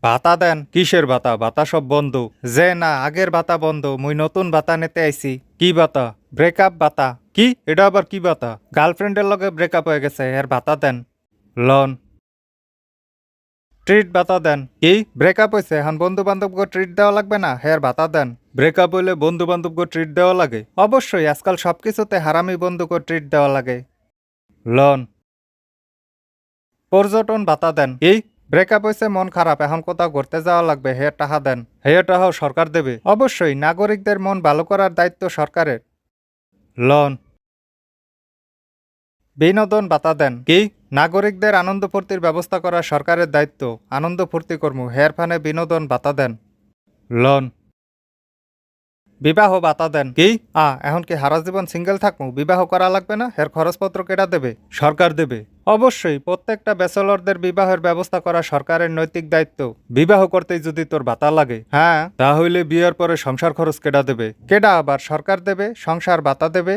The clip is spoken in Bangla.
ভাতা দেন। কিসের ভাতা? ভাতা সব বন্ধ। যে না আগের ভাতা বন্ধ, মুই নতুন ভাতা নিতে আইছি। কি ভাতা? ব্রেকআপ ভাতা। কি এটা আবার কি ভাতা? গার্লফ্রেন্ডের লগে ব্রেকআপ হয়ে গেছে, এর ভাতা দেন। লন। ট্রিট ভাতা দেন। কি ব্রেকআপ হয়েছে এখন বন্ধু বান্ধবকে ট্রিট দেওয়া লাগবে না, হের ভাতা দেন। ব্রেকআপ হইলে বন্ধু বান্ধবকে ট্রিট দেওয়া লাগে? অবশ্যই, আজকাল সবকিছুতে হারামি বন্ধুকে ট্রিট দেওয়া লাগে। লন। পর্যটন ভাতা দেন। কি ব্রেকআপ হয়েছে, মন খারাপ, এখন কোথাও ঘুরতে যাওয়া লাগবে, হে টাকা দেন। হে টাকাও সরকার দেবে? অবশ্যই, নাগরিকদের মন ভালো করার দায়িত্ব সরকারের। লন। বিনোদন ভাতা দেন। কি নাগরিকদের আনন্দ ফুর্তির ব্যবস্থা করা সরকারের দায়িত্ব, আনন্দ ফুর্তি কর্ম, হের ফানে বিনোদন ভাতা দেন। লন। বিবাহ ভাতা দেন। কি এখন কি হারা জীবন সিঙ্গেল থাকবো, বিবাহ করা লাগবে না, এর খরচপত্র কেটা দেবে? সরকার দেবে। অবশ্যই, প্রত্যেকটা ব্যাচেলরদের বিবাহের ব্যবস্থা করা সরকারের নৈতিক দায়িত্ব। বিবাহ করতেই যদি তোর ভাতা লাগে, হ্যাঁ তাহলে বিয়ের পরে সংসার খরচ কেটা দেবে? কেডা আবার? সরকার দেবে, সংসার ভাতা দেবে।